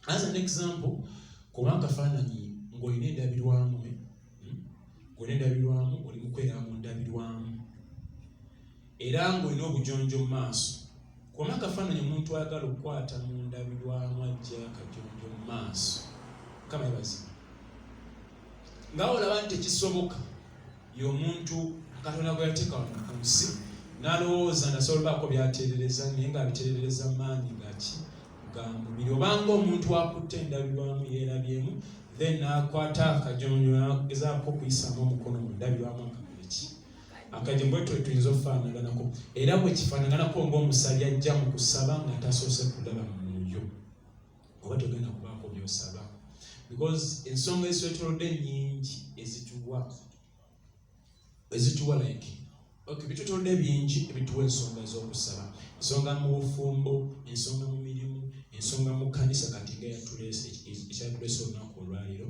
As an example, kubanga kafaananyi ng'olina endabirwamu oli mukwera mu ndabirwamu era ng'olina obujonjo mu maaso. Kubanga kafaananyi omuntu ayagala okukwata mu ndabirwamu ajja akajonjo mu maaso. Kama yebazibu. Nga olaba nti tekisoboka y'omuntu Katonda gwe yateeka wano ku nsi n'alowooza nasobola byateerereza naye ng'abiteerereza maanyi ga mubiri. Obanga omuntu akutte endabirwamu yeerabyemu then n'akwata akajonjo n'agezaako okuyisaamu omukono mu ndabirwamu akakoleki akajonjo bwe tuyinza okufaanaganako era bwe kifaanaganako ng'omusabi ajja mu kusaba nga tasoose kulaba mu mwoyo oba togenda kubaako by'osaba. Because ensonga ezitwetolodde ennyingi ezituwa like bitutolodde bingi ebituwa ensonga ez'okusaba. Ensonga mu bufumbo, ensonga mu mirimu, ensonga mu kkanisa kati nga ekyatuleese olunaku olwaliro.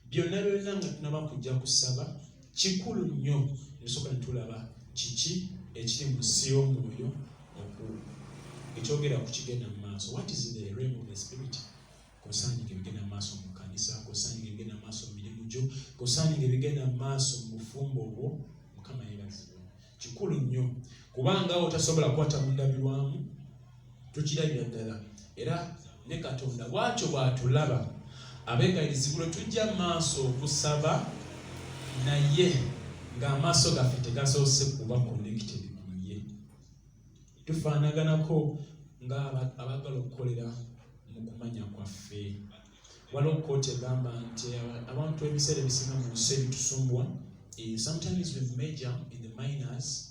Byonna nga tunaba kujja kusaba kikulu nnyo nesooka ne tulaba kiki ekiri mu nsi y'omwoyo ekyogera ku kigenda mu maaso. What is in the realm of the spirit? Concerning ebigenda mu maaso mu kkanisa, concerning ebigenda mu maaso mu mirimu gyo, concerning ebigenda mu maaso mu bufumbo obwo. Mukama yeebazibwe. Kikulu nnyo kubanga otasobola kukwata mu ndabirwamu tukirabira ddala era ne Katonda bw'atyo bw'atulaba abeegayirizibwa tujja mu maaso okusaba naye ng'amaaso gaffe tegasoose kuba connected ku ye. Tufaanaganako ng'abagala okukolera mu kumanya kwaffe. Waliwo kkooti egamba nti abantu ebiseera ebisinga mu nsi ebitusumbuwa sometimes we major in the minors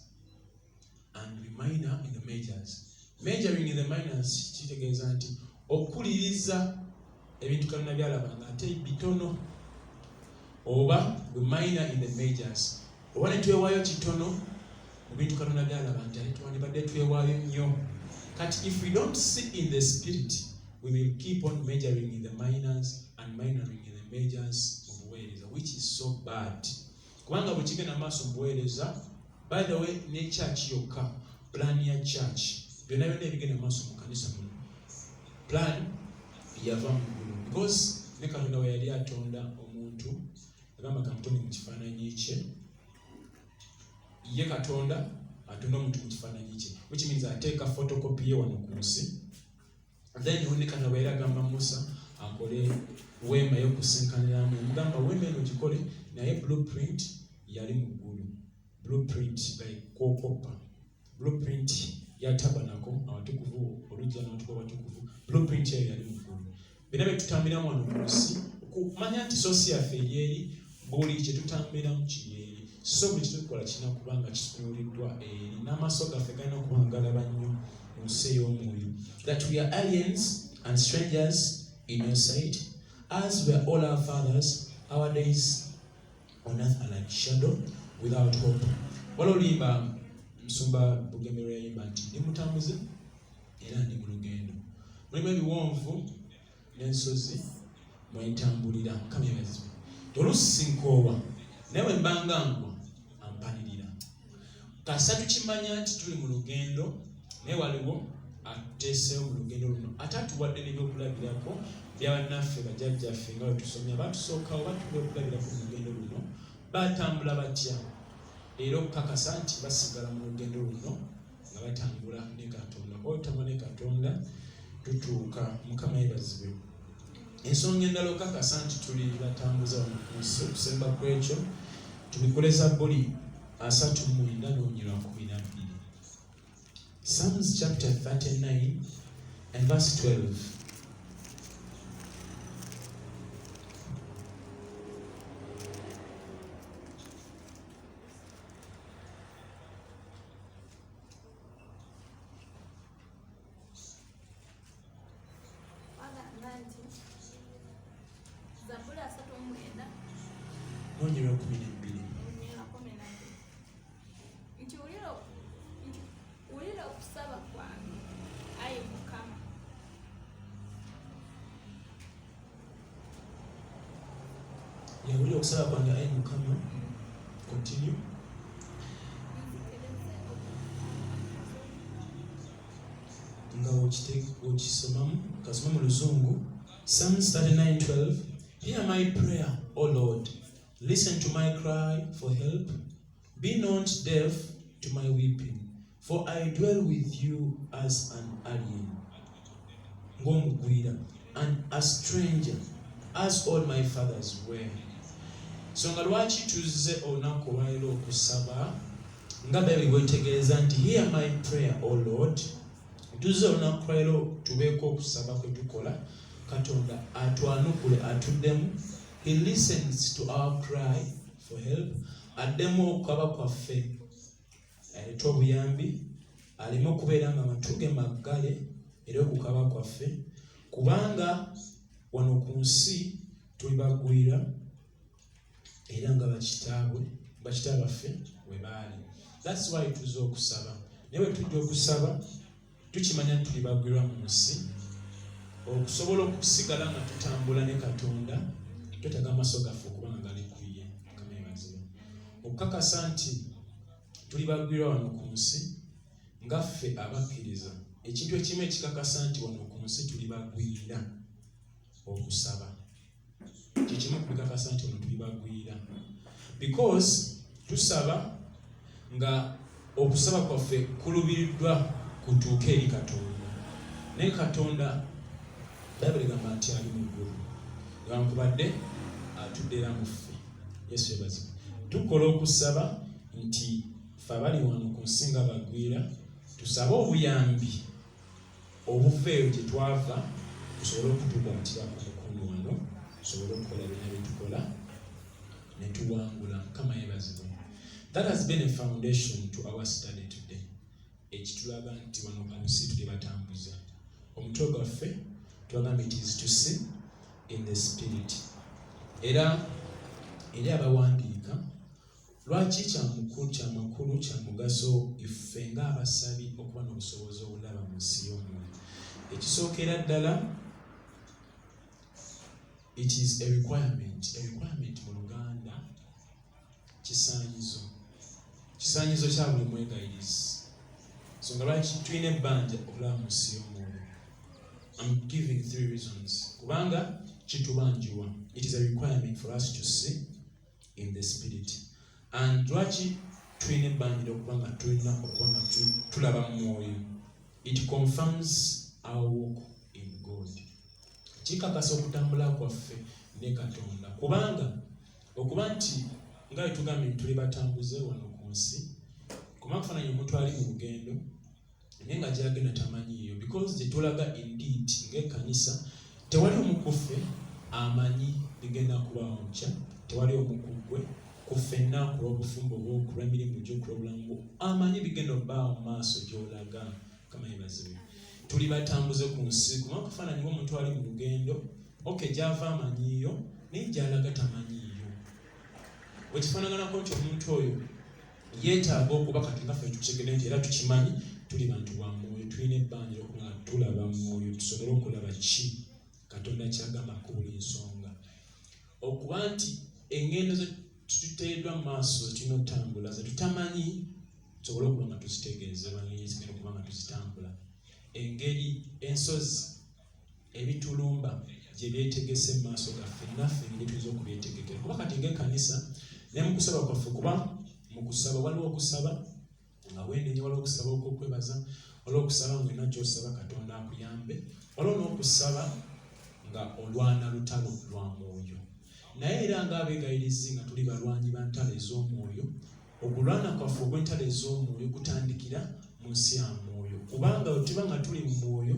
and we minor in the majors. Majoring in the minors kitegeeza nti okuliriza ebintu Katonda byalabanga ate bitono, oba we minor in the majors oba ne twewaayo kitono mu bintu Katonda byalaba nti ate twandibadde twewaayo nnyo. Kati if we don't see in the spirit we will keep on majoring in the minors and minoring in the majors of buweereza, which is so bad. Kubanga bwe kigenda maaso mu buweereza, by the way, ne church yokka, plan ya church, byonna ebigenda maaso mu kanisa muno, plan yava mu ggulu. Because ne Katonda we yali atonda omuntu, agamba kamutonde mu kifaananyi kye, ye Katonda atonda omuntu mu kifaananyi kye, which means ateeka photocopy ye wano ku nsi. Then ne Katonda bwe yali agamba Musa akole weema y'okusenkaniramu, amugamba weema eno gikole, naye blueprint yali mu ggulu. Blueprint by kokopa, blueprint ya tabanako awatukuvu olujja n'awatukuvu abatukuvu, blueprint eyo yali mu ggulu. Bino bye tutambiramu wano ku nsi okumanya nti sosi yaffe eri eri, buli kye tutambiramu kiri eri, so buli kye tukola kirina kuba nga kitunuuliddwa eri, n'amaaso gaffe galina okuba nga galaba nnyo mu nsi ey'omwoyo. That we are aliens and strangers in your sight, as were all our fathers. Our days on earth are like shadow without hope. Waliwo limba Musumba Bugemero yayimba nti ndi mutambuze era ndi mu lugendo. Mulimu ebiwonvu n'ensozi mwentambulira. Mukama yeebazibwe. Oluusi nkoowa naye bwe mbanga ngwa ampanirira. Kasa tukimanya nti tuli mu lugendo naye waliwo atuteeseewo mu lugendo luno. Ate atuwadde n'ebyokulabirako byabannaffe bajjajjaffe nga bwe tusomya batusookawo batuwa okulabirako mu lugendo luno. Batambula batya era okukakasa nti basigala mu lugendo luno nga batambula ne Katonda. Otambula ne Katonda tutuuka. Mukama yeebazibwe. Ensonga endala okukakasa nti tuli batambuza wano ku nsi okusemba ku ekyo tubikoleza buli 39:12. Psalms chapter 39 and verse 12. Nonyera 12. Ulira okusaba kwange ayi Mukama. Ulira okusaba kwange ayi Mukama. Continue. Nga okisomamu kasoma mu Luzungu Psalms 39:12. Hear my prayer, O Lord. Listen to my cry for help. Be not deaf to my weeping, for I dwell with you as an alien, and a stranger, as all my fathers were. So nga lwaki tuzze olunaku olwaleero okusaba nga Bayibuli bwetegeeza nti hear my prayer, O Lord. Tuzze olunaku olwaleero tubeeko okusaba kwe tukola, Katonda atwanukule atuddemu. He listens to our cry for help. Addemu okukaba kwaffe aleta obuyambi, aleme okubeera nga matuge maggale era okukaba kwaffe, kubanga wano ku nsi tuli bagwira era nga bakitaabaffe we baali. That's why tuzze okusaba. Naye bwe tujja okusaba tukimanya nti tuli bagwirwa mu nsi. Okusobola okusigala nga tutambula ne Katonda twetaaga amaaso gaffe okuba nga gali ku ye. Okukakasa nti tuli bagwirwa wano ku nsi ngaffe abakkiriza, ekintu ekimu ekikakasa nti wano ku nsi tuli bagwira okusaba. Kikimu kubikakasa nti wano tuli bagwira, because tusaba nga okusaba kwaffe kulubiriddwa kutuuke eri Katonda. Naye Katonda Bayibuli egamba nti ali mu ggulu, newankubadde atudde era mu ffe. Yesu yeebazibwe. Tukola okusaba nti ffe abali wano ku nsi nga bagwira tusabe obuyambi obuveeyo gye twava, tusobole okutukwatira ku mukono wano, tusobole okukola byonna bye tukola ne tuwangula. Mukama yeebazibwe. That has been a foundation to our study today. Ekitulaga nti wano ku nsi tuli batambuza. Omutwe gwaffe tubagamba it is to see in the spirit. Era eri abawandiika, lwaki kyamakulu kya mugaso ife ng'abasabi okuba n'obusobozi obulaba mu nsi y'omwoyo. Ekisookera ddala, it is a requirement. A requirement mu Luganda kisaanyizo kya buli mwegayirizi. So nga lwaki tulina ebbanja okulaba mu nsi y'omwoyo. I'm giving 3 reasons. Kubanga kitubanjiwa. It is a requirement for us to see in the spirit. And lwaki tulina ebbanja okubanga tulaba mu mwoyo. It confirms our walk in God. Kikakasa okutambula kwaffe ne Katonda. Kubanga okuba nti nga tugambye tuli batambuze wano ku nsi, kubanga kufaananya omuntu ali mu lugendo naye nga gyagenda tamanyiiyo, because gye tulaga indeed ng'ekkanisa tewali omu ku ffe amanyi bigenda kubaawo nkya, tewali omu ku ggwe ku ffenna ku lw'obufumbo bwo, ku lw'emirimu gyo, ku lw'obulamu bwo amanyi bigenda obbaawo mu maaso gy'olaga. Mukama yeebazibwe. Tuli batambuze ku nsi, kubanga kufaananya omuntu ali mu lugendo, gy'ava amanyiiyo naye gy'alaga tamanyiiyo. Wekifaanaganako nti omuntu oyo yeetaaga okuba kati nga ffe tukigende nti era tukimanyi tuli bantu ba mwoyo, tulina ebbanja okuba nga tulaba mwoyo, tusobole okulaba ki Katonda kyagamba ku buli nsonga. Okuba nti engendo ze tuteereddwa mu maaso ze tulina okutambula ze tutamanyi, tusobole okuba nga tuzitegeeza bangeri zigenda okuba nga tuzitambula. Engeri ensozi ebitulumba gye byetegese mu maaso gaffe, naffe engeri tuyinza okubyetegekera. Kuba kati ng'ekkanisa ne mu kusaba kwaffe, kuba mu kusaba waliwo okusaba nga weenenye, waliwo okusaba okw'okwebaza, waliwo okusaba ng'olina gy'osaba Katonda akuyambe, waliwo n'okusaba nga olwana lutalo lwa mwoyo. Naye era ng'abeegayirizi nga tuli balwanyi ba ntalo ez'omwoyo, okulwana kwaffe ogw'entalo ez'omwoyo kutandikira mu nsi ya mwoyo. Kubanga bwe tuba nga tuli mu mwoyo,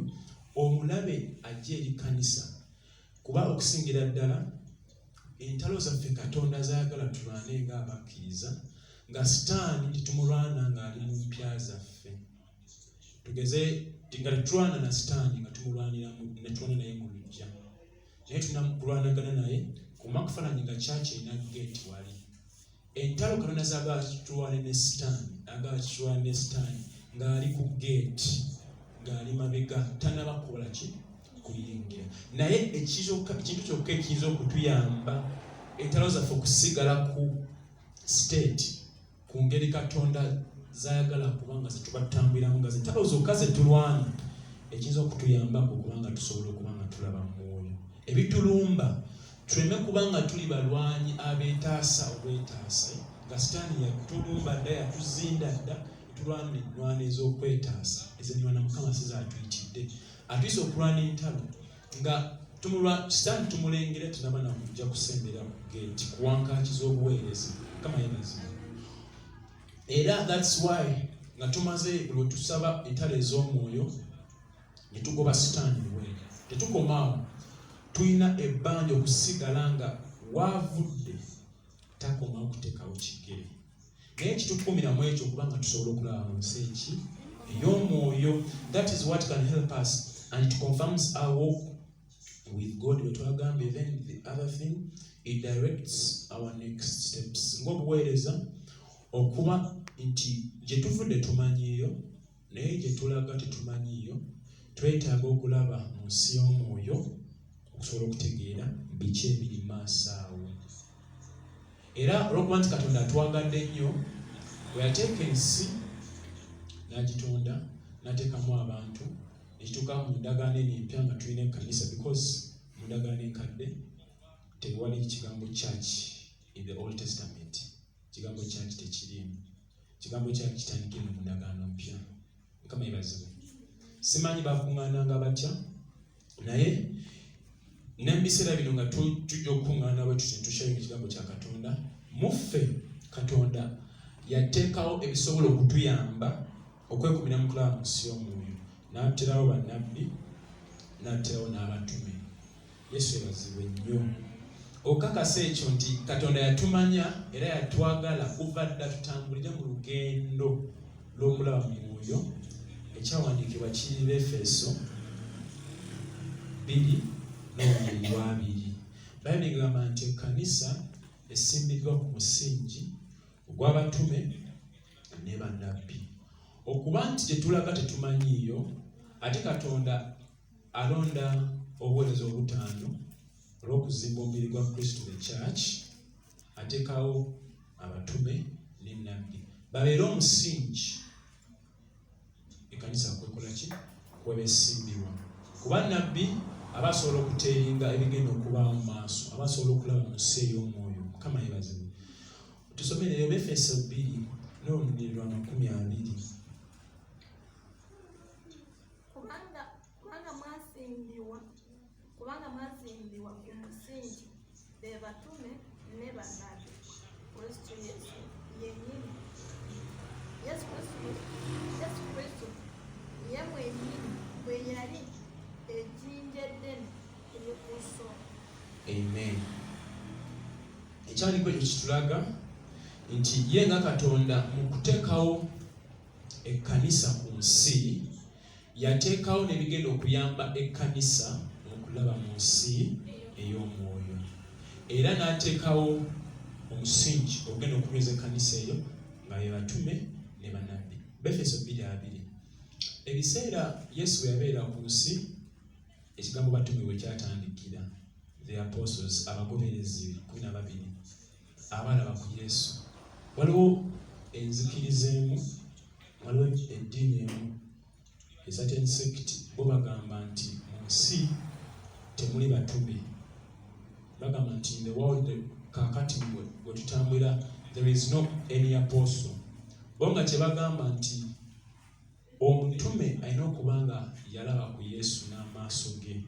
omulabe ajja eri kkanisa, kuba okusingira ddala entalo zaffe Katonda zayagala tulwane ng'abakkiriza, nga Sitaani tetumulwana ng'ali mu mpya zaffe. Tugeze nga tetulwana na Sitaani nga tumulwanira ne tulwana naye mu luggya, naye tulina kulwanagana naye kuba kufaananya nga kyaki erina geeti wali. Entalo Katonda zaagala tulwane ne Sitaani, agala tulwane ne Sitaani ng'ali ku geeti, ng'ali mabega tanaba kukola ki kuyingira. Naye ekintu kyokka ekiyinza okutuyamba entalo zaffe okusigala ku state, ku ngeri Katonda zayagala kubanga zetuba tutambuliramu, nga zentalo zokka zetulwana, ekiyinza okutuyambako kubanga tusobola okuba nga tulaba mu mwoyo. ebitulumba tuleme kubanga tuli balwanyi abeetaasa obwetaasa nga sitaani yatulumba dda yatuzinda dda tulwana ennywana ez'okwetaasa ezennywana Mukama sizaatuyitidde atuyise okulwana entalo nga sitaani tumulengera tunaba nakujja kusembera geeti kuwankaakiza obuweereza Mukama yeebazibwe. Era that's why nga tumaze lwe tusaba entalo ez'omwoyo ne tugoba sitaani bwe tetukomaawo tulina ebbanja okusigala nga waavudde takomawo kuteekawo kigere naye kitukumiramu ekyo kubanga tusobola okulaba mu nsi eki ey'omwoyo. That is what can help us and it confirms our walk with God. Bwe twagambye, then the other thing, it directs our next steps ng'obuweereza okuba nti gye tuvudde tumanyiiyo naye gye tulaga tetumanyiiyo. Twetaaga okulaba mu nsi y'omwoyo okusobola okutegeera biki ebiri mu maaso awo. Era olw'okuba nti Katonda atwagadde nnyo, bwe yateeka ensi n'agitonda n'ateekamu abantu ekituuka mu ndagaano eno empya nga tulina ekkanisa, because mu ndagaano enkadde tewali kigambo church in the Old Testament. Kigambo church tekirimu. Kigambo church kitandikira mu ndagaano mpya. Mukama yeebazibwe. Simanyi bakuŋŋaananga batya naye ne mu biseera bino nga tujja okukuŋŋaana bwe tutyo tushayinga ekigambo kya Katonda, muffe Katonda yateekawo ebisobola okutuyamba okwekumira mu kulaba mu nsi y'omwoyo. N'aterawo bannabbi, n'aterawo n'abatume. Yesu yeebazibwe nnyo. Okakasa ekyo nti Katonda yatumanya era yatwagala kuva dda tutambulire mu lugendo lw'okulaba mu mwoyo. Ekyawandiikibwa kiri Efeso 2:2. Bayibuli egamba nti ekkanisa esimbiddwa ku musingi ogw'abatume ne bannabbi. Okuba nti gye tulaga tetumanyiiyo, ate Katonda alonda obuweereza obutaano olw'okuzimba omubiri gwa Kristo, the church, ateekawo abatume ne nnabbi babeere omusingi ekkanisa kwekola ki kwebesimbibwa. Kuba nnabbi aba asobola okuteeringa ebigenda okubaawo mu maaso, aba asobola okulaba mu nsi ey'omwoyo. Mukama yeebazibwe. Tusomere Efeso 2:20. Kubanga mwazimbibwa ku musingi be batume ne bannabbi, Kristo Yesu yennyini. Yesu Kristo ye mwennyini bwe yali ejjinja eddene erikuso. Amen. Ekyaliko ekyo kitulaga nti ye nga Katonda mu kuteekawo ekkanisa ku nsi yateekawo n'ebigenda okuyamba ekkanisa okulaba mu nsi ey'omwoyo, era n'ateekawo omusingi ogenda okunyweza ekkanisa eyo nga be batume ne bannabbi. Efeso 2:2. Ebiseera Yesu bwe yabeera ku nsi, ekigambo batume bwe kyatandikira, the apostles, abagoberezi 12 abalaba ku Yesu. Waliwo enzikiriza emu, waliwo eddiini emu, a certain sect, bo bagamba nti mu nsi temuli batume. Bagamba nti in the world kakati bwe tutambulira there is no any apostle. Bo nga kye bagamba nti omutume alina okuba nga yalaba ku Yesu n'amaaso ge,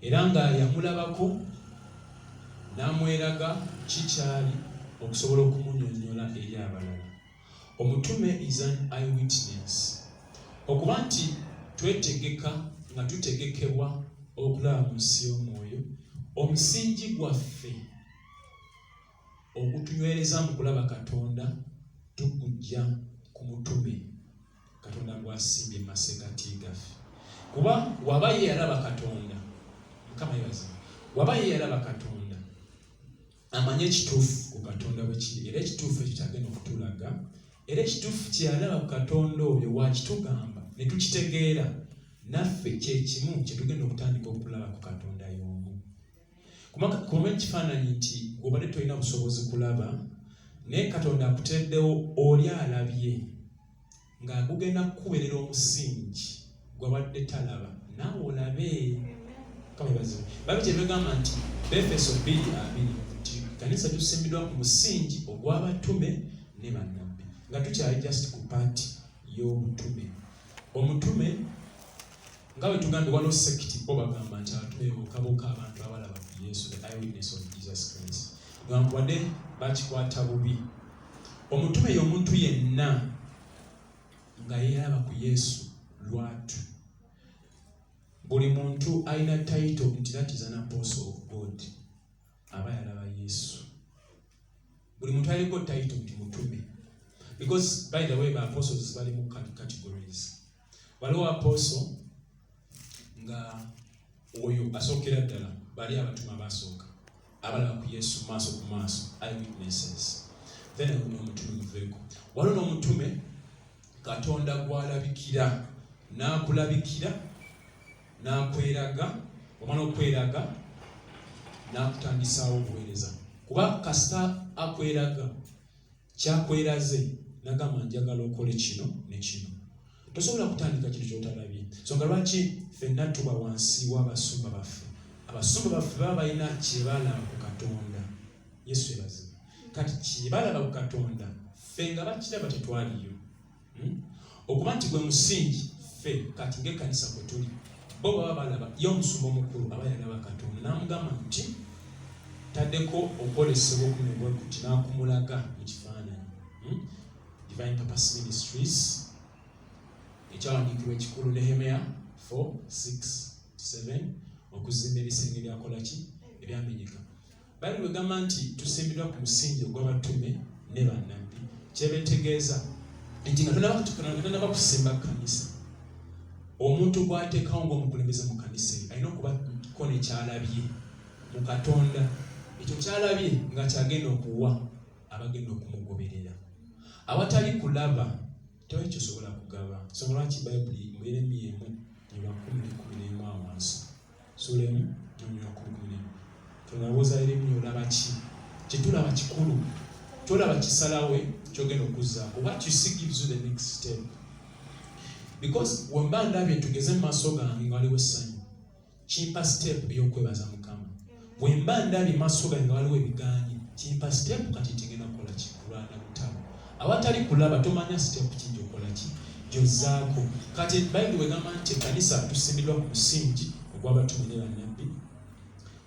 era nga yamulabako n'amweraga kikyali okusobola okumunnyonnyola eri abalala. Omutume is an eyewitness. Okuba nti twetegeka nga tutegekebwa okulaba mu nsi y'omwoyo, omusingi gwaffe ogutunywereza mu kulaba Katonda tugujja ku mutume Katonda gw'asimbye mu masekkati gaffe. Kuba waba ye yalaba Katonda, Mukama yeebazibwe, waba ye yalaba Katonda amanye ekituufu ku Katonda bwe kiri, era ekituufu ekyo kyagenda okutulaga, era ekituufu kye yalaba ku Katonda oyo wakitugamba ne tukitegeera, naffe kye kimu kye tugenda okutandika okulaba ku Katonda y'omu. Kuba ekifaananyi nti gweobadde tolina busobozi kulaba, naye Katonda akutereddewo oli alabye nga gugenda kukubeerera omusingi gw'abadde talaba, naawe olabe. kama bazibu babi kyebagamba nti Efeso 2:2 nti kanisa tusimbidwa ku musingi ogw'abatume ne bannabbi nga tukyali just ku paati y'obutume. Omutume nga bwe tugambye waliwo sekiti bo bagamba nti abatume bokaboka abantu abalaba ku Yesu, the eyewitness of Jesus Christ, nga wadde bakikwata bubi. Omutume y'omuntu yenna nga yeeraba ku Yesu lwatu. Buli muntu alina title nti that is an apostle of God, aba yalaba Yesu. Buli muntu aliko title nti mutume, because by the way the apostles bali mu categories. Waliwo apostle nga oyo asookera ddala bali abatume abasooka abalaba ku Yesu maaso ku maaso, eyewitnesses. Then omutume muveeko. Waliwo n'omutume Katonda gw'alabikira n'akulabikira n'akweraga, omwana okweraga n'akutandisaawo obuweereza. Kuba kasita akweraga kyakweraze n'agamba njagala okole kino ne kino. Tosobola kutandika kintu ky'otalabye. Nsonga lwaki ffenna tuba wansi w'abasumba baffe. Abasumba baffe baba balina kye balaba ku Katonda. Yesu yebazibu. Kati kye balaba ku Katonda ffe nga bakiraba tetwaliyo. Okuba nti gwe musingi ffe kati ng'ekkanisa kwe tuli. Bo baba balaba ye omusumba omukulu aba yalaba Katonda n'amugamba nti taddeko okwolesebwa okumebwa kuti n'akumulaga mu kifaananyi. Divine Purpose Ministries ekyawandiikibwa ekikulu Nehemiah 4:6-7 okuzimba ebisenge byakola ki ebyamenyeka. Bali bwegamba nti tusimbidwa ku musingi ogw'abatume ne bannabbi, kyebetegeeza nti nga tonaba kusimba kanisa, omuntu gw'ateekawo ng'omukulembeze mu kanisa alina okubako nekyalabye mu Katonda. Ekyo kyalabye nga kyagenda okuwa abagenda okumugoberera. Awatali kulaba tewali kyosobola kugaba. Nsonga lwaki Bayibuli mu Yeremiya 1:11 awansi sura 1:11 tunabuuza Yeremiya olaba ki? Kyetulaba kikulu, tolaba kisalawe kyogenda okuzzaako. What you see gives you the next step. Because wemba ndabye tugeze mu maaso gange nga waliwo essanyu, kimpa step ey'okwebaza Mukama. Wemba ndabye mu maaso gange nga waliwo ebigaanyi, kimpa step kati tegenda kukola ki? Kulwana lutalo. Awatali kulaba tomanya step ki gy'okola ki? Gy'ozzaako. Kati Bayibuli egamba nti ekkanisa tusimbidwa ku musingi ogw'abatume ne bannabbi.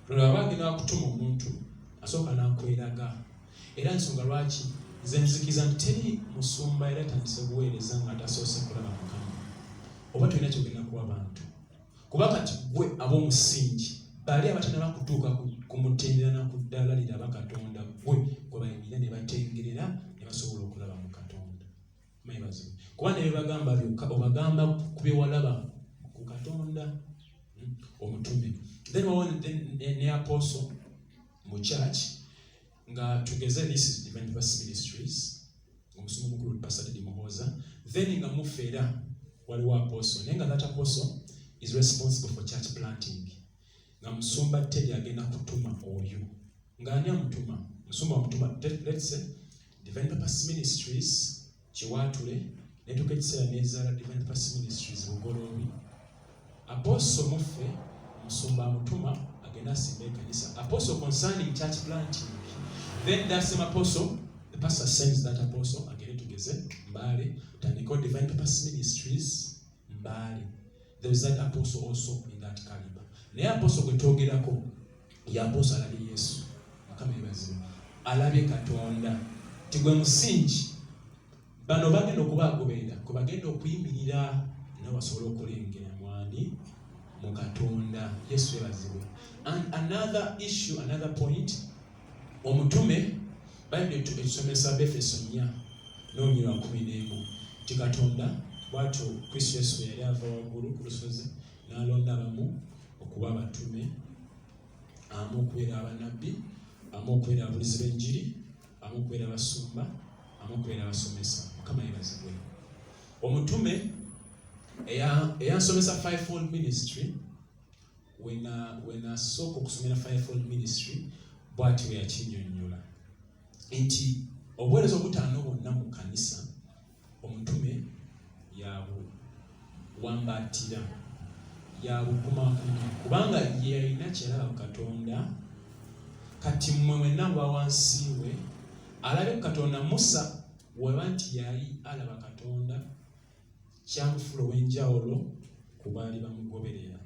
Lwaba bagenda bakutuma omuntu asooka n'akweraga. Era nsonga lwaki nze nzikiriza nti teri musumba era tandise buweereza nga tasoose kulaba Mukama. Oba tulina kyogenda kuwa bantu. Kuba kati gwe ab'omusingi bali abatannaba kutuuka ku mutendera na ku ddala liraba Katonda, gwe gwe bayimirira ne batengerera ne basobola okulaba mu Katonda. Mwebazibu. Kuba ne bebagamba byokka obagamba ku bye walaba ku Katonda. Omutume. Then ne apostle mu church nga tugeze this is Divine Purpose Ministries, omusumba omukulu Pastor Teddy Muhoza. Then nga mufeera waliwo apostle, naye nga that apostle is responsible for church planting. Nga musumba Teddy agenda kutuma oyo. Nga ani amutuma? Musumba amutuma, let's say Divine Purpose Ministries Kiwatule, netuka ekiseera n'ezaala Divine Purpose Ministries Bugoloobi. Apostle mufe musumba amutuma agenda asimba ekkanisa. Apostle concerning church planting. Then that same apostle, the pastor sends that apostle again tugeze Mbale, tandika Divine Purpose Ministries Mbale. There is that apostle also in that caliber. Naye apostle gwe twogerako ye apostle alabye Yesu. Mukama yebazibu. Alabye Katonda. Tigwe musingi. Bano bagenda okubagoberera, kwe bagenda okuyimirira n'abasobola okulengera mwani mu Katonda. Yesu yebazibu. And another issue, another point, omutume Bayibuli etusomesa Efeso 4:11 ti Katonda bw'atyo Kristo Yesu yali ava waggulu ku lusozi n'alonda abamu okuba abatume, amu okubeera abannabbi, amu okubeera ababulizi b'enjiri, amu okubeera abasumba, amu okubeera abasomesa. Mukama yebazibwe. Omutume eyansomesa fivefold ministry, when asooka okusomera fivefold ministry bw'ati bwe yakinnyonnyola nti obuweereza obutaano bwonna mu kanisa omutume yabuwambaatira ya bukumakuma kubanga ye alina kyalaba Katonda kati mmwe mwenna mba wansi we alabe Katonda. Musa weba nti yali alaba Katonda kyamufula ow'enjawulo ku baali bamugoberera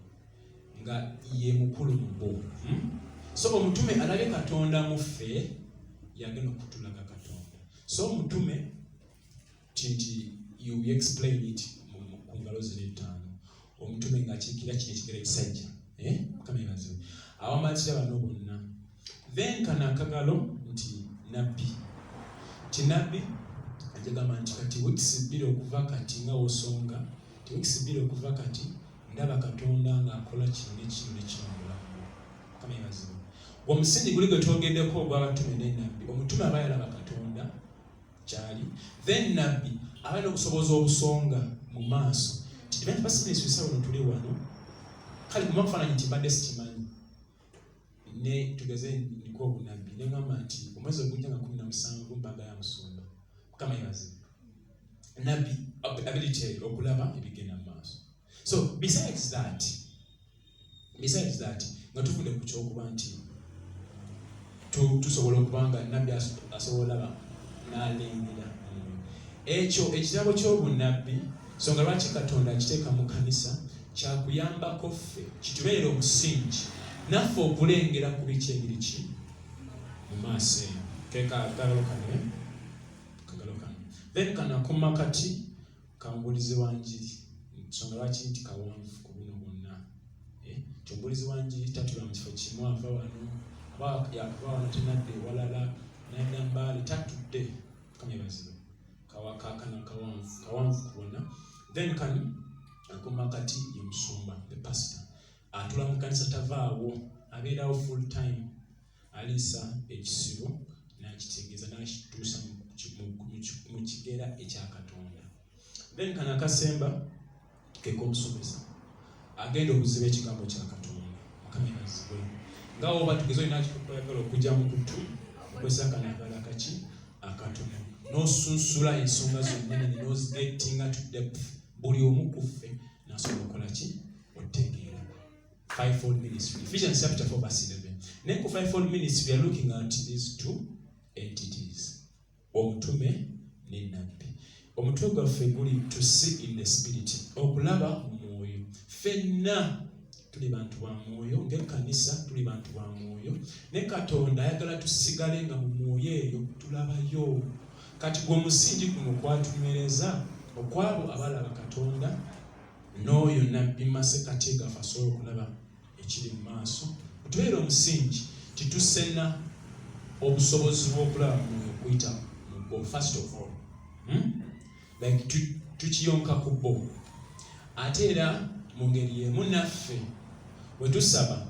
nga ye mukulu mu bo. So omutume alabe Katonda muffe yagenda okutulaga Katonda. So omutume tinti you explain it ku ngalo zino ttaano. Omutume ng'akiikira kino ekigere ekisajja Mukama yeebazibwe awamatira bano bonna. Then kana akagalo nti nabbi kinabbi ajagamba nti kati weeks bbiri okuva kati nga wosonga ti weeks bbiri okuva kati ndaba Katonda ng'akola kino n'ekino n'ekino mu bulamu. Mukama yeebazibwe. Omusingi guli gwe twogeddeko ogw'abatume n'ennabbi. Omutume aba yalaba Katonda kyali, then nabbi aba alina okusoboza obusonga mu maaso. Event Pacific wano tuli wano kale kuma kufaananyi nti mbadde sikimanyi ne tugeze ndiko obunabbi ne ngamba nti omwezi ogujja nga 17 mbaga ya musumba. Mukama yeebazibwe. Nabbi ability okulaba ebigenda mu maaso. So besides that nga tuvudde ku kyokuba nti tusobola okubanga nabbi asobola olaba n'alengera ekyo ekitabo ky'obunabbi. Songa lwaki Katonda akiteeka mu kanisa kyakuyambako ffe kitubeera omusingi naffe okulengera ku biki ebiri ki mu maaso eyo. Kagalo kano then kanakoma kati kambulizi wa njiri. Songa lwaki nti kawanvu ku buno bwonna kyombulizi wa njiri tatula mu kifo kimu ava wano aba wano tenadde ewalala nadda mbaali tatudde. Mukama yeebazibwe. Kakana kawanvu kubona. Then kani akoma kati ye musumba the pastor atula mu kanisa tavaawo abeerawo full time alisa ekisibo n'akitegeeza n'akituusa mu kigera ekya Katonda. Then kana akasemba k'omusomesa agenda okuziba ekigambo kya Katonda. Mukama yeebazibwe. Nga oba tugeze olina kikoyagala okujja mu kutu okozesa kanagala kaki akatono n'osunsula ensonga zonna n'ozigettinga to depth. Buli omu ku ffe n'asobola okukola ki otegeera. Fivefold ministry. Ephesians chapter 4 verse 11. Naye ku fivefold ministry we are looking at these two entities. Omutume n'ennabbi. Omutwe gwaffe guli to see in the spirit. Okulaba mu mwoyo. Ffenna tuli bantu ba mwoyo, ng'ekkanisa tuli bantu ba mwoyo. Ne Katonda ayagala tusigale nga mu mwoyo eyo tulabayo. Kati gwe omusingi guno kwatunywereza okwabo abalaba Katonda n'oyo nabbi Masekati gaffe asobola okulaba ekiri mu maaso. Tubeera omusingi titusena obusobozi bw'okulaba mu kuyita mu bo first of all. Like tukiyonka ku bo. Ate era mu ngeri y'emu naffe bwe tusaba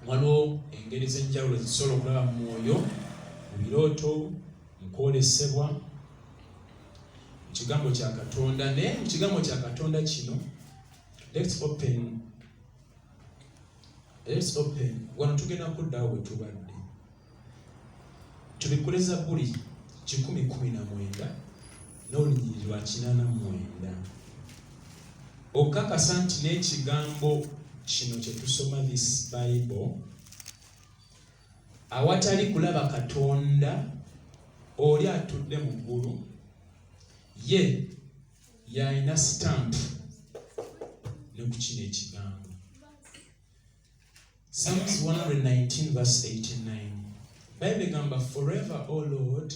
waliwo engeri z'enjawulo zisobola okulaba mu mwoyo, mu birooto, mu kwolesebwa mu kigambo kya Katonda. Naye mu kigambo kya Katonda kino let's open wano tugenda kuddawo bwe tubadde tubikoleza buli 119 n'olunyiriri lwa 89 okakasa nti n'ekigambo kino kye tusoma this Bible awatali kulaba Katonda oli atudde mu ggulu ye yalina stamp ne ku kino ekigambo. Psalms 119 verse 89. Bible gamba forever, O Lord,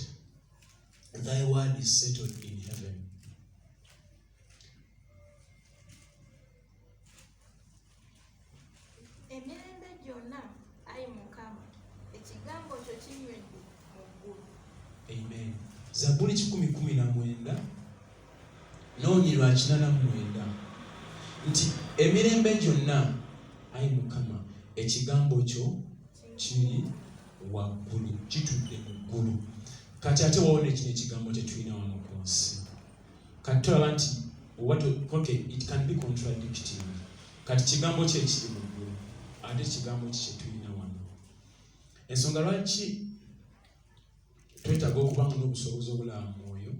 thy word is settled in heaven. Emirembe gyonna ayi Mukama ekigambo kyo kinywedde mu ggulu. Amen. Zaburi 119 n'olunyiriri lwa 89 nti emirembe gyonna ayi Mukama ekigambo kyo kiri waggulu, kitudde mu ggulu. Kati ate wawone kino ekigambo kye tulina wano ku nsi. Kati tulaba nti okay, it can be contradicting. Kati kigambo kye kiri mu ggulu ate kigambo kye tulina wano. Ensonga lwaki twetaaga okubanga n'obusobozi obulaba mu mwoyo,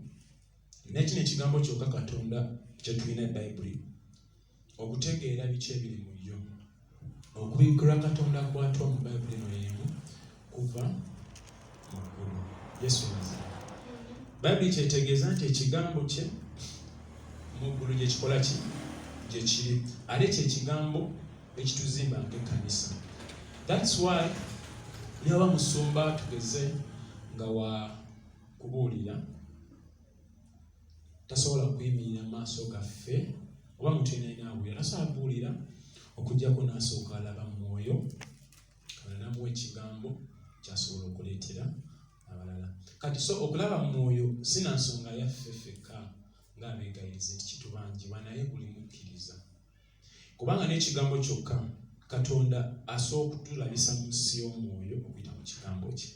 nekino ekigambo kyokka Katonda kye tulina Bayibuli okutegeera biki ebiri mu yo, okubikkula Katonda kw'atwa mu Bayibuli eno y'emu kuva mu ggulu. Yesu yaza. Bayibuli kyetegeeza nti ekigambo kye mu ggulu gye kikola ki? Gye kiri. Ate kye kigambo ekituzimba ng'ekkanisa. That's why niba musumba tugeze nga wa kubuulira tasobola kuyimirira maaso gaffe oba muntu yenna awulira tasobola kubuulira okuggyako n'asooka alaba mu mwoyo namuwa ekigambo kyasobola okuleetera abalala. Kati so okulaba mu mwoyo sina nsonga yaffe ffekka ng'abeegayiriza nti kitubanjibwa naye buli mukkiriza, kubanga n'ekigambo kyokka Katonda asooka kutulabisa mu nsi y'omwoyo okuyita mu kigambo kye.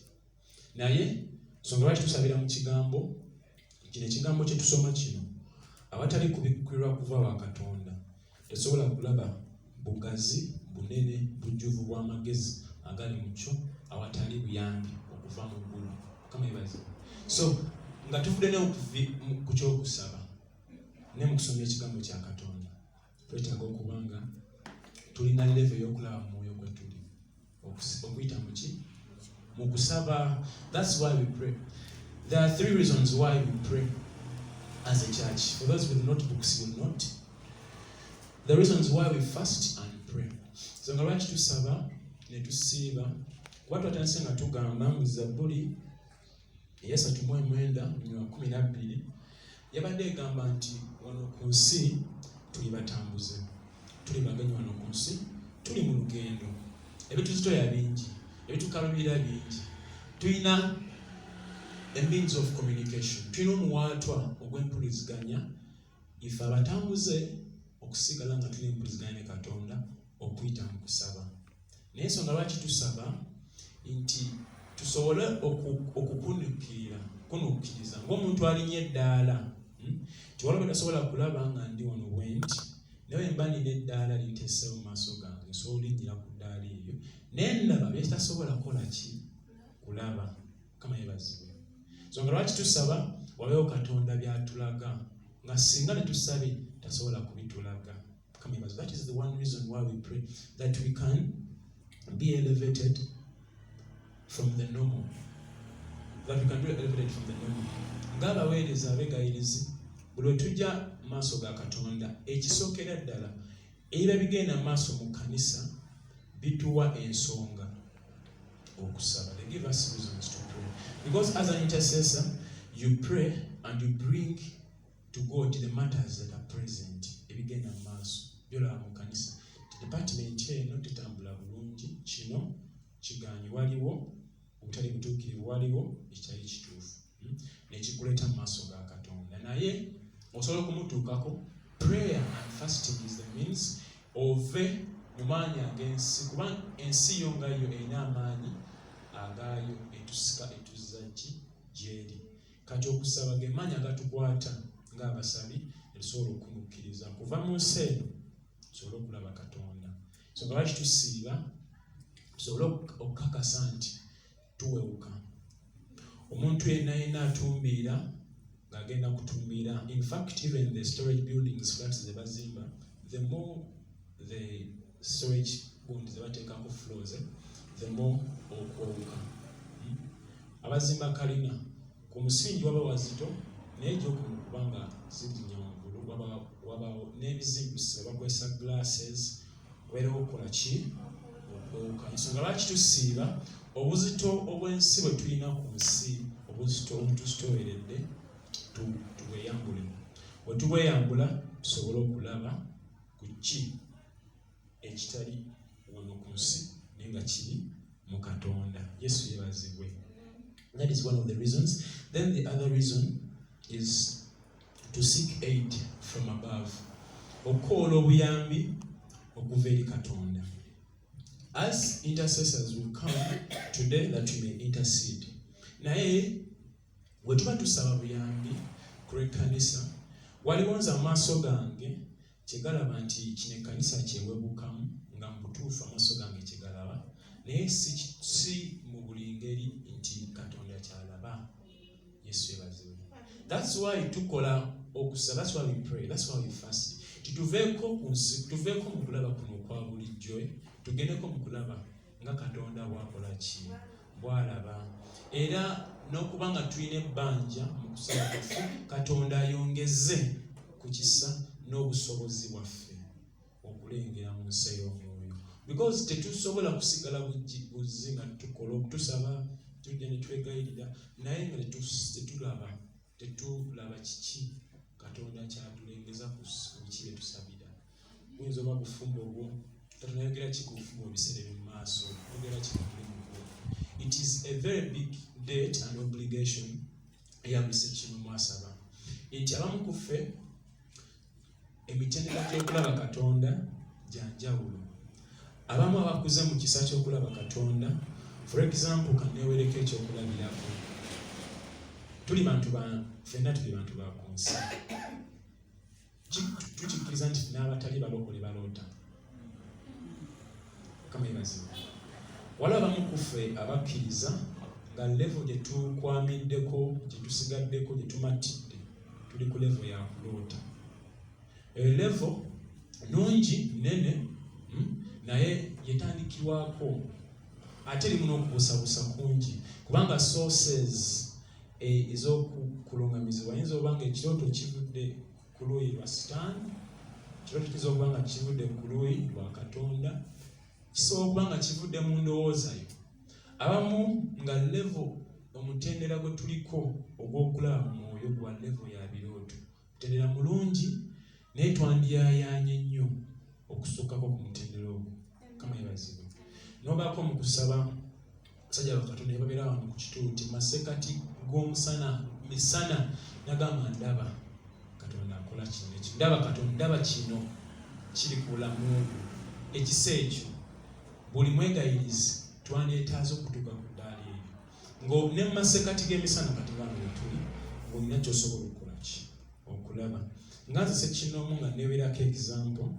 Naye nsonga lwaki tusabira mu kigambo kino, ekigambo kye tusoma kino awatali kubikkirwa kuva wa Katonda tesobola kulaba bugazi bunene bujjuvu bw'amagezi agali mu kyo awatali buyambi okuva mu ggulu. Kama yebazi. So nga tuvudde ku kyokusaba ne mu kusoma ekigambo kya Katonda twetaaga okubanga tulina level y'okulaba mu mwoyo gwe tuli okuyita mu ki? Mu kusaba. That's why we pray. There are 3 reasons why we pray as a church. For those with notebooks, you will note the reasons why we fast and pray. So nga lwaki tusaba ne tusiiba, kuba twatandise nga tugamba mu Zabbuli 3:9-12 yabadde egamba nti wano ku nsi tuli batambuze, tuli bagenyi wano ku nsi, tuli mu lugendo, ebituzitoya bingi, ebitukalubira bingi, tulina a means of communication, tulina omuwaatwa ogw'empuliziganya ife abatambuze okusigala nga tulina empuliziganya ne Katonda okuyita mu kusaba. Naye ensonga lwaki tusaba nti tusobole okukunukkiriza ng'omuntu alinnya eddaala. Tiwalaba tasobola kulaba nga ndi wano bwenti naye mba nina eddaala linteesewo mu maaso gange, nsobola olinnyira ku ddaala eyo naye ndaba byetasobola kukola ki? Kulaba. Kama yebazibwe. Nsonga lwaki tusaba wabeewo Katonda by'atulaga nga singa ne tusabe tasobola kubitulaga. Kama yebazibwe. That is the one reason why we pray, that we can be elevated from the normal. That we can be elevated from the normal. Ng'abaweereza abeegayirizi buli tujja maaso ga Katonda ekisookera ddala era bigenda maaso mu kanisa bituwa ensonga okusaba. They give us reasons to pray. Because as an intercessor, you pray and you bring to God the matters that are present. Ebigenda maaso byolaba mu kanisa. Department eno tetambula bulungi, kino kigaanyi, waliwo obutali butuukirivu, waliwo ekitali kituufu. Nekikuleeta mu maaso ga Katonda. Naye osobola okumutuukako. Prayer and fasting is the means ove mu maanyi ag'ensi, kuba ensi yo nga yo erina amaanyi agaayo etusika etuzza ki gyeri. Kati okusaba ge maanyi agatukwata ng'abasabi etusobola okunukkiriza kuva mu nsi eno tusobole okulaba Katonda. So nga lwaki tusiiba tusobole okukakasa nti tuwewuka. Omuntu yenna atumbiira ng'agenda kutumbiira. In fact, even the storage buildings, flats ze bazimba, the more the storage gundi ze bateekako floors, the more okwewuka. Abazimba kalina ku musingi waba wazito naye gy'okumu kubanga zirinya waggulu, wabaawo n'ebizimbise bakwesa glasses, obeerewo okukola ki? Okwewuka. Ensonga lwaki tusiiba, obuzito obw'ensi bwe tulina ku nsi, obuzito obutusitooweredde, tubweyambule. Bwe tubweyambula tusobole okulaba ku ki ekitali wano ku nsi naye nga kiri mu Katonda. Yesu yebazibwe. That is one of the reasons. Then the other reason is to seek aid from above. Okoola obuyambi okuva eri Katonda. As intercessors will come today that we may intercede. Naye bwe tuba tusaba buyambi ku lw'ekkanisa, waliwo nze amaaso gange kyegalaba nti kino ekkanisa kyewebukamu nga mu butuufu amaaso gange kyegalaba, naye si mu buli ngeri nti Katonda kyalaba. Yesu yebazibwe. That's why tukola okusaba. That's why we pray. That's why we fast. Tuveeko mu kulaba kuno okwa bulijjo, tugendeko mu kulaba nga Katonda bw'akola ki, bw'alaba. Era n'okuba nga tulina ebbanja mu kusaba kwaffe, Katonda ayongeze ku kisa n'obusobozi bwaffe okulengera mu nsi ey'omwoyo. Because tetusobola kusigala buzzi nga tukola tusaba tujja ne twegayirira naye nga tetulaba kiki Katonda kyatulengeza ku biki bye tusabira. Buyinza oba bufumbo obwo, Katonda ayogera ki ku bufumbo ebiseera eby'omu maaso, ayogera ki ku mulimu gwo. It is a very big debt and obligation eyabise kino mwasaba. Nti abamu ku ffe emitendera gy'okulaba Katonda gya njawulo. Abamu abakuze mu kisa ky'okulaba Katonda, for example, kanneewereko ekyokulabirako. Ffenna tuli bantu ba ku nsi. Tukikkiriza nti n'abatali balokole baloota. Kama ebazima. Waliwo abamu ku ffe abakkiriza nga level gye tukwamiddeko, gye tusigaddeko, gye tumatidde, tuli ku level ya kuloota. Level nungi nnene naye yetandikirwako ate erimu n'okubuusabuusa kungi kubanga sources ez'okulungamizibwa yinza oba nga ekirooto kivudde ku luuyi lwa Sitaani, ekirooto kiyinza okuba nga kivudde ku luuyi lwa Katonda, kisobola okuba nga kivudde mu ndowooza yo. Abamu nga level omutendera gwe tuliko ogw'okulaba mu mwoyo gwa level ya birooto. Mutendera mulungi naye twandyayaanye nnyo okusukkako ku mutendera ogwo. Kama yebazibwe. N'obaako mu kusaba basajja ba Katonda ne babeera wano ku kituuti masekati g'omusana misana nagamba ndaba Katonda akola kino ekyo. Ndaba Katonda, ndaba kino kiri ku bulamu bwo. Ekisa ekyo buli mwegayirizi twanetaaza okutuuka ku ddaala eryo. Ngo ne mu masekati g'emisana kati bano we tuli, ng'olina ky'osobola okukola ki? Okulaba. Nga nze Ssekinomu nga neewerako example